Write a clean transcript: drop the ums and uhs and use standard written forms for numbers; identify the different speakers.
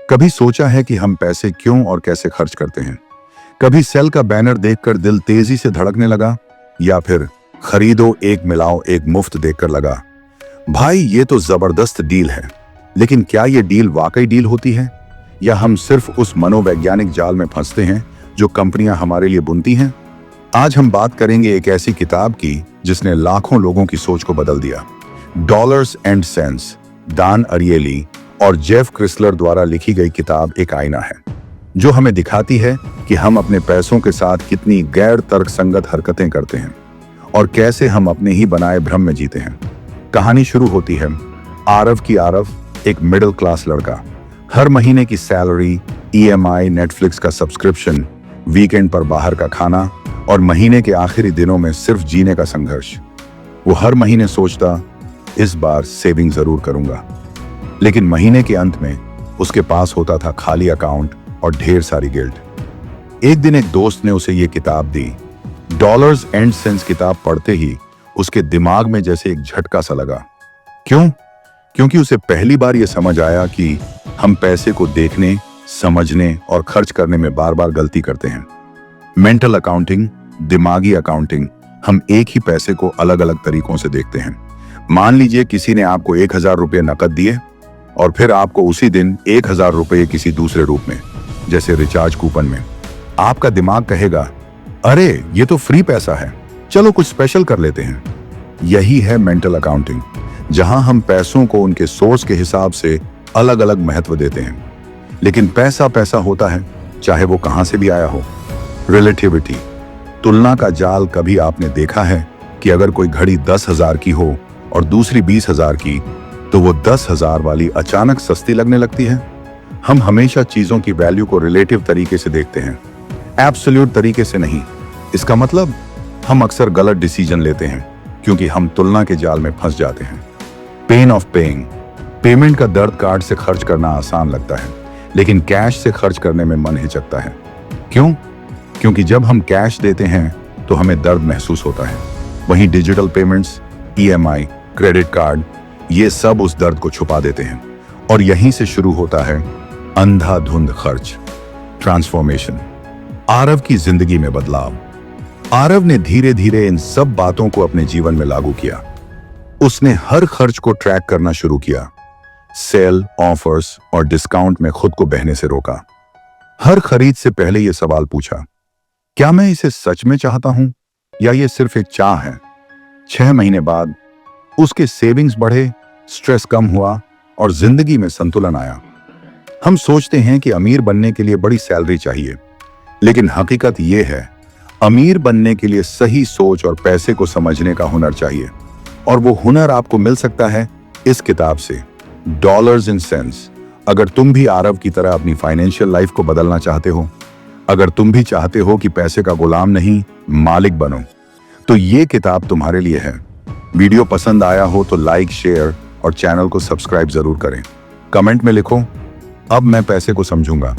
Speaker 1: कभी सोचा है कि हम पैसे क्यों और कैसे खर्च करते हैं? कभी सेल का बैनर देखकर दिल तेजी से धड़कने लगा, या फिर खरीदो एक मिलाओ एक मुफ्त देखकर लगा भाई ये तो जबरदस्त डील है। लेकिन क्या ये डील वाकई डील होती है, या हम सिर्फ उस मनोवैज्ञानिक जाल में फंसते हैं जो कंपनियां हमारे लिए बुनती हैं? आज हम बात करेंगे एक ऐसी किताब की जिसने लाखों लोगों की सोच को बदल दिया। डॉलर्स एंड सेंस, डान अरिएली और जेफ क्रिस्लर द्वारा लिखी गई किताब एक आईना है जो हमें दिखाती है कि हम अपने पैसों के साथ कितनी गैर तर्कसंगत हरकतें करते हैं और कैसे हम अपने ही बनाए भ्रम में जीते हैं। कहानी शुरू होती है आरव की। आरव एक मिडिल क्लास लड़का, हर महीने की सैलरी, ईएमआई, नेटफ्लिक्स का सब्सक्रिप्शन, वीकेंड पर बाहर का खाना और महीने के आखिरी दिनों में सिर्फ जीने का संघर्ष। वो हर महीने सोचता इस बार सेविंग जरूर करूंगा, लेकिन महीने के अंत में उसके पास होता था खाली अकाउंट और ढेर सारी गिल्ट। एक दिन एक दोस्त ने उसे ये किताब दी। डॉलर्स एंड सेंस किताब पढ़ते ही उसके दिमाग में जैसे एक झटका सा लगा। क्यों? क्योंकि उसे पहली बार यह समझ आया कि हम पैसे को देखने, समझने और खर्च करने में बार बार गलती करते हैं। मेंटल अकाउंटिंग, दिमागी अकाउंटिंग, हम एक ही पैसे को अलग अलग तरीकों से देखते हैं। मान लीजिए किसी ने आपको 1000 रुपये नकद दिए और फिर आपको उसी दिन 1000 रुपये किसी दूसरे रूप में, जैसे रिचार्ज कूपन में। आपका दिमाग कहेगा, अरे ये तो फ्री पैसा है, चलो कुछ स्पेशल कर लेते हैं। यही है मेंटल अकाउंटिंग, जहां हम पैसों को उनके सोर्स के हिसाब से अलग अलग महत्व देते हैं। लेकिन पैसा पैसा होता है, चाहे वो कहां से भी आया हो। रिलेटिविटी, तुलना का जाल। कभी आपने देखा है कि अगर कोई घड़ी 10,000 की हो और दूसरी 20,000 की, तो वो 10,000 वाली अचानक सस्ती लगने लगती है? हम हमेशा चीजों की वैल्यू को रिलेटिव तरीके से देखते हैं, एब्सोल्यूट तरीके से नहीं। इसका मतलब हम अक्सर गलत डिसीजन लेते हैं क्योंकि हम तुलना के जाल में फंस जाते हैं। पेन ऑफ पेइंग, पेमेंट का दर्द। कार्ड से खर्च करना आसान लगता है, लेकिन कैश से खर्च करने में मन हिचकता है। क्यों? क्योंकि जब हम कैश देते हैं तो हमें दर्द महसूस होता है। वहीं digital payments, EMI, credit card, ये सब उस दर्द को छुपा देते हैं। और यहीं से शुरू होता है अंधाधुंध खर्च, ट्रांसफॉर्मेशन। आरव की जिंदगी में बदलाव। आरव ने धीरे धीरे इन सब बातों को अपने जीवन में लागू किया। उसने हर खर्च को ट्रैक करना शुरू किया, सेल, ऑफर्स और डिस्काउंट में खुद को बहने से रोका। हर खरीद से पहले यह सवाल पूछा, क्या मैं इसे सच में चाहता हूं या ये सिर्फ एक चाह है? 6 महीने बाद उसके सेविंग्स बढ़े, स्ट्रेस कम हुआ और जिंदगी में संतुलन आया। हम सोचते हैं कि अमीर बनने के लिए बड़ी सैलरी चाहिए, लेकिन हकीकत यह है अमीर बनने के लिए सही सोच और पैसे को समझने का हुनर चाहिए। और वो हुनर आपको मिल सकता है इस किताब से, डॉलर्स एंड सेंस। अगर तुम भी आरव की तरह अपनी फाइनेंशियल लाइफ को बदलना चाहते हो, अगर तुम भी चाहते हो कि पैसे का गुलाम नहीं मालिक बनो, तो ये किताब तुम्हारे लिए है। वीडियो पसंद आया हो तो लाइक, शेयर और चैनल को सब्सक्राइब जरूर करें। कमेंट में लिखो, अब मैं पैसे को समझूंगा।